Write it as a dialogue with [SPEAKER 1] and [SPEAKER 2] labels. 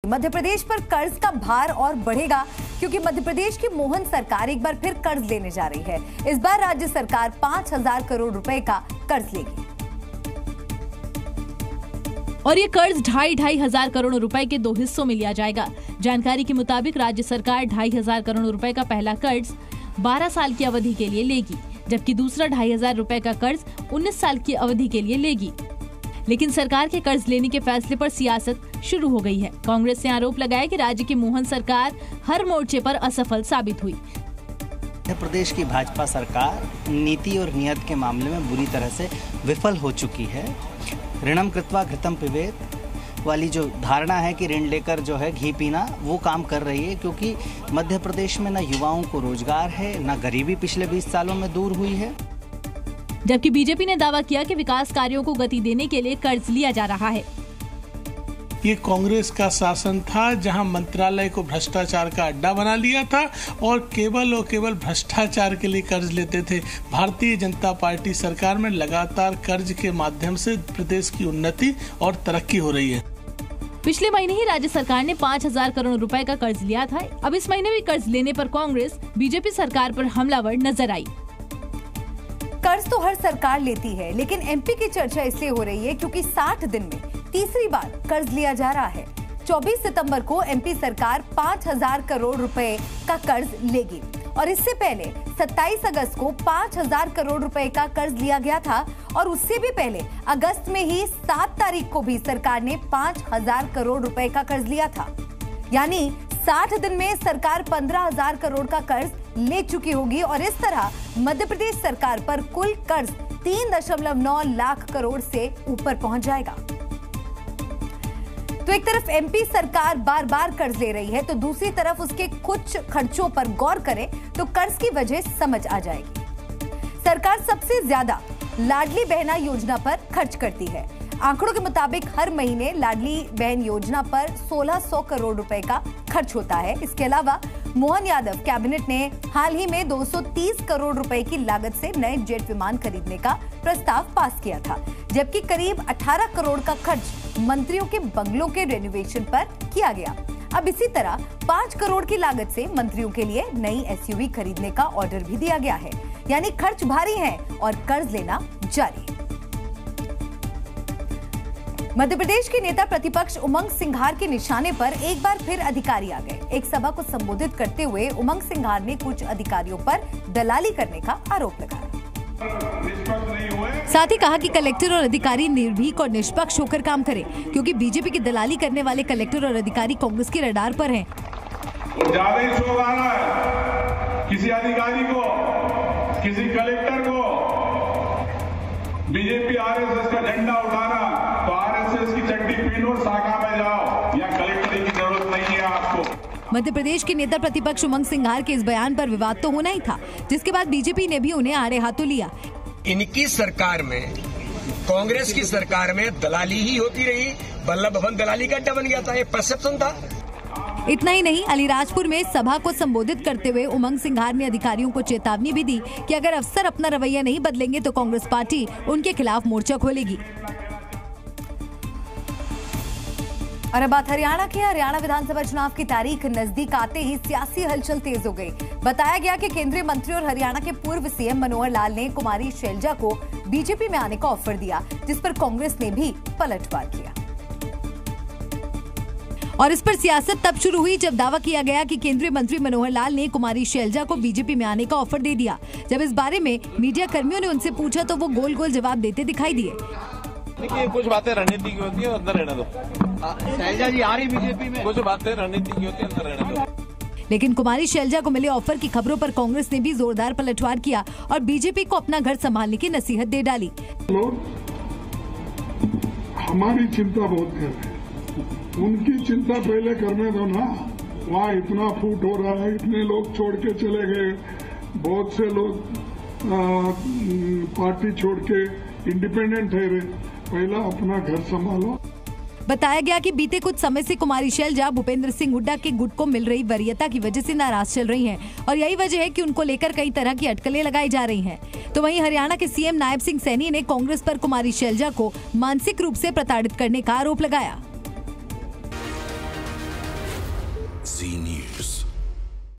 [SPEAKER 1] मध्य प्रदेश पर कर्ज का भार और बढ़ेगा क्योंकि मध्य प्रदेश की मोहन सरकार एक बार फिर कर्ज लेने जा रही है। इस बार राज्य सरकार 5,000 करोड़ रुपए का कर्ज लेगी
[SPEAKER 2] और ये कर्ज 2,500 करोड़ रुपए के 2 हिस्सों में लिया जाएगा। जानकारी के मुताबिक राज्य सरकार 2,500 करोड़ रुपए का पहला कर्ज 12 साल की अवधि के लिए लेगी, जबकि दूसरा 2,500 रुपए का कर्ज 19 साल की अवधि के लिए लेगी। लेकिन सरकार के कर्ज लेने के फैसले पर सियासत शुरू हो गई है। कांग्रेस ने आरोप लगाया कि राज्य की मोहन सरकार हर मोर्चे पर असफल साबित हुई।
[SPEAKER 3] मध्य प्रदेश की भाजपा सरकार नीति और नियत के मामले में बुरी तरह से विफल हो चुकी है। ऋणम कृत्वा घृतम पिबेत वाली जो धारणा है कि ऋण लेकर जो है घी पीना, वो काम कर रही है, क्योंकि मध्य प्रदेश में न युवाओं को रोजगार है, न गरीबी पिछले 20 सालों में दूर हुई है।
[SPEAKER 2] जबकि बीजेपी ने दावा किया कि विकास कार्यों को गति देने के लिए कर्ज लिया जा रहा है।
[SPEAKER 4] ये कांग्रेस का शासन था जहां मंत्रालय को भ्रष्टाचार का अड्डा बना लिया था और केवल भ्रष्टाचार के लिए कर्ज लेते थे। भारतीय जनता पार्टी सरकार में लगातार कर्ज के माध्यम से प्रदेश की उन्नति और तरक्की हो रही है।
[SPEAKER 2] पिछले महीने ही राज्य सरकार ने 5,000 करोड़ रुपए का कर्ज लिया था। अब इस महीने भी कर्ज लेने पर कांग्रेस बीजेपी सरकार पर हमलावर नजर आई।
[SPEAKER 1] कर्ज तो हर सरकार लेती है, लेकिन एमपी की चर्चा इसलिए हो रही है क्योंकि 60 दिन में तीसरी बार कर्ज लिया जा रहा है। 24 सितंबर को एमपी सरकार 5,000 करोड़ रुपए का कर्ज लेगी और इससे पहले 27 अगस्त को 5,000 करोड़ रुपए का कर्ज लिया गया था और उससे भी पहले अगस्त में ही 7 तारीख को भी सरकार ने 5,000 करोड़ रुपए का कर्ज लिया था। यानी 60 दिन में सरकार 15,000 करोड़ का कर्ज ले चुकी होगी और इस तरह मध्य प्रदेश सरकार पर कुल कर्ज 3.9 लाख करोड़ से ऊपर पहुंच जाएगा। तो एक तरफ एमपी सरकार बार बार कर्ज ले रही है, तो दूसरी तरफ उसके कुछ खर्चों पर गौर करें तो कर्ज की वजह समझ आ जाएगी। सरकार सबसे ज्यादा लाडली बहना योजना पर खर्च करती है। आंकड़ों के मुताबिक हर महीने लाडली बहन योजना पर 1,600 करोड़ रुपए का खर्च होता है। इसके अलावा मोहन यादव कैबिनेट ने हाल ही में 230 करोड़ रुपए की लागत से नए जेट विमान खरीदने का प्रस्ताव पास किया था, जबकि करीब 18 करोड़ का खर्च मंत्रियों के बंगलों के रेनोवेशन पर किया गया। अब इसी तरह 5 करोड़ की लागत से मंत्रियों के लिए नई एसयूवी खरीदने का ऑर्डर भी दिया गया है। यानी खर्च भारी है और कर्ज लेना जारी है। मध्य प्रदेश के नेता प्रतिपक्ष उमंग सिंघार के निशाने पर एक बार फिर अधिकारी आ गए। एक सभा को संबोधित करते हुए उमंग सिंघार ने कुछ अधिकारियों पर दलाली करने का आरोप लगाया। साथ ही कहा कि कलेक्टर और अधिकारी निर्भीक और निष्पक्ष होकर काम करें, क्योंकि बीजेपी की दलाली करने वाले कलेक्टर और अधिकारी कांग्रेस के रडार पर हैं।
[SPEAKER 5] ज्यादा ही शोर आ रहा है किसी अधिकारी को, किसी कलेक्टर को बीजेपी आरएसएस का झंडा उठाना, तो आरएसएस की चड्डी पहनो, शाखा में जाओ, या कलेक्टर की जरूरत नहीं है आपको।
[SPEAKER 2] मध्य प्रदेश के नेता प्रतिपक्ष उमंग सिंघार के इस बयान पर विवाद तो होना ही था, जिसके बाद बीजेपी ने भी उन्हें आड़े हाथों लिया।
[SPEAKER 6] इनकी सरकार में, कांग्रेस की सरकार में दलाली ही होती रही। बल्लभ भवन दलाली का अड्डा बन गया था, एक परसेप्शन था।
[SPEAKER 2] इतना ही नहीं, अलीराजपुर में सभा को संबोधित करते हुए उमंग सिंघार ने अधिकारियों को चेतावनी भी दी कि अगर अफसर अपना रवैया नहीं बदलेंगे तो कांग्रेस पार्टी उनके खिलाफ मोर्चा खोलेगी।
[SPEAKER 1] और अब बात हरियाणा की। हरियाणा विधानसभा चुनाव की तारीख नजदीक आते ही सियासी हलचल तेज हो गई। बताया गया कि केंद्रीय मंत्री और हरियाणा के पूर्व सीएम मनोहर लाल ने कुमारी शैलजा को बीजेपी में आने का ऑफर दिया, जिस पर कांग्रेस ने भी पलटवार किया। और इस पर सियासत तब शुरू हुई जब दावा किया गया कि केंद्रीय मंत्री मनोहर लाल ने कुमारी शैलजा को बीजेपी में आने का ऑफर दे दिया। जब इस बारे में मीडिया कर्मियों ने उनसे पूछा तो वो गोल गोल जवाब देते दिखाई दिए।
[SPEAKER 7] देखिए, कुछ बातें रणनीति की होती है, अंदर रहने दो। शैलजा जी आ रही बीजेपी में, कुछ बातें रणनीति की होती है, अंदर रहने दो।
[SPEAKER 2] लेकिन कुमारी शैलजा को मिले ऑफर की खबरों पर कांग्रेस ने भी जोरदार पलटवार किया और बीजेपी को अपना घर संभालने की नसीहत दे डाली।
[SPEAKER 8] लोग हमारी चिंता बहुत कर रहे हैं, उनकी चिंता पहले करने दो ना। वहाँ इतना फूट हो रहा है, इतने लोग छोड़ के चले गए, बहुत से लोग पार्टी छोड़ के इंडिपेंडेंट ठहरे। पहला अपना घर संभालो।
[SPEAKER 2] बताया गया कि बीते कुछ समय से कुमारी शैलजा भूपेंद्र सिंह हुड्डा के गुट को मिल रही वरीयता की वजह से नाराज चल रही हैं और यही वजह है कि उनको लेकर कई तरह की अटकलें लगाई जा रही हैं। तो वहीं हरियाणा के सीएम नायब सिंह सैनी ने कांग्रेस पर कुमारी शैलजा को मानसिक रूप से प्रताड़ित करने का आरोप लगाया।
[SPEAKER 9] जी न्यूज।